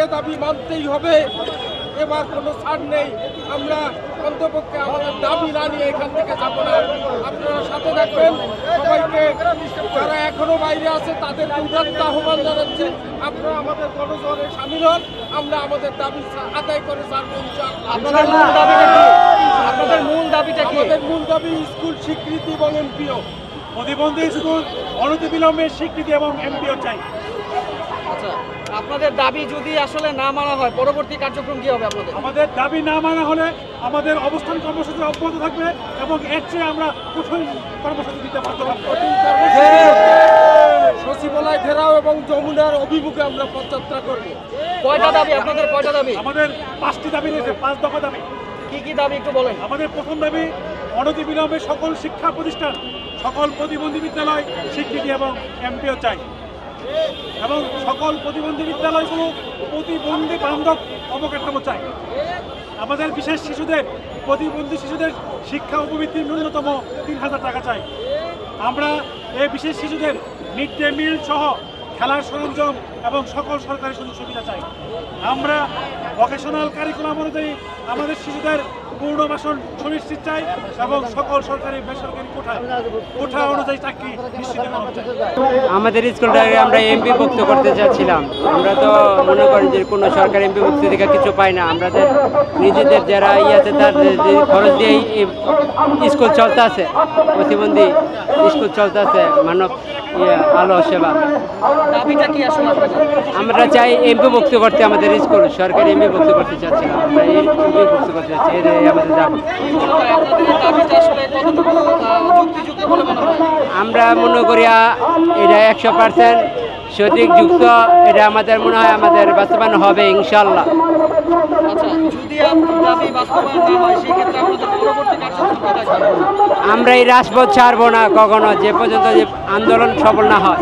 এ দাবি মানতেই হবে। এবার কোনো ছাড় নেই। আমরা অন্তপক্ষে আমাদের দাবি না নিয়ে এখান থেকে যাবো না। আপনারা সাথে থাকবেন। সবাইকে যারা এখনো বাইরে আছে তাদেরকে উদাত্ত আহ্বান জানাচ্ছে, আপনারা আমাদের গণজোয়ারে সামিল হন। আমরা আমাদের দাবি আদায় করে ছাড়বো ইনশাআল্লাহ। আপনাদের মূল দাবিটা কি? আমাদের মূল দাবি স্কুল স্বীকৃতি এবং এমপিও। প্রতিবন্ধী স্কুল অনতিবিলম্বে স্বীকৃতি এবং এমপিও চাই। আচ্ছা, আপনাদের দাবি যদি আসলে না মানা হয় পরবর্তী কার্যক্রম কি হবে আপনাদের? আমাদের দাবি না মানা হলে আমাদের অবস্থান কর্মসূচি অব্যাহত থাকবে এবং এর চেয়ে আমরা কঠিন কর্মসূচি দিতে বাধ্য হব। সচিবালয় ঘেরাও এবং যমুনার অভিমুখে আমরা পদযাত্রা করব। কয়টা দাবি আপনাদের? কয়টা দাবি? আমাদের 5টি দাবি রয়েছে, 5 দফা দাবি। কি কি দাবি একটু বলেন। আমাদের প্রথম দাবি অনতিবিলম্বে সকল শিক্ষা প্রতিষ্ঠান, সকল প্রতিবন্ধী বিদ্যালয় স্বীকৃতি এবং এমপিও চাই এবং সকল প্রতিবন্ধী বিদ্যালয়গুলো প্রতিবন্ধী বান্ধব অবকাঠামো চাই। আমাদের বিশেষ শিশুদের, প্রতিবন্ধী শিশুদের শিক্ষা উপবৃত্তির ন্যূনতম 3000 টাকা চাই। আমরা এই বিশেষ শিশুদের মিড ডে মিল সহ খেলার সরঞ্জাম এবং সকল সরকারি সুযোগ সুবিধা চাই। আমরা ভোকেশনাল কারিকুলাম অনুযায়ী আমাদের শিশুদের পূর্ণবাসন সুনিশ্চিত চাই এবং সকল সরকারি বেসরকারি কোঠা অনুযায়ী চাকরি নিশ্চিত করা চাই। আমাদের স্কুলটাকে আমরা এমপি ভুক্ত করতে চাচ্ছিলাম। আমরা তো মনে করেন যে কোনো সরকারি এমপি ভুক্ত থেকে কিছু পাই না। আমাদের নিজেদের যারা আছে তার খরচ দিয়েই স্কুল চলতে আছে, প্রতিবন্ধী স্কুল চলতে আছে, মানব আলো সেবা। দাবিটা কি আসলে আপনাদের? আমরা চাই এমপি ভুক্ত করতে, আমাদের স্কুল সরকারি এমপি ভুক্ত করতে চাচ্ছিলাম। আমরা এমপি ভুক্ত করতে চাচ্ছি, এটাই আমাদের দাবি। আপনাদের এই দাবিটা আসলে কতটুকু যুক্তিযুক্ত বলে মনে হয়? আমরা মনে করি এটা 100% সঠিক যুক্ত। এটা আমাদের মনে হয় আমাদের বাস্তবায়ন হবে ইনশাল্লাহ। আচ্ছা, যদি আপনার দাবি বাস্তবায়ন না হয় সেক্ষেত্রে আপনাদের পরবর্তী কার্যক্রম কি থাকবে? আমরা এই রাজপথ ছাড়বো না কখনো, যে পর্যন্ত যে আন্দোলন সফল না হয়।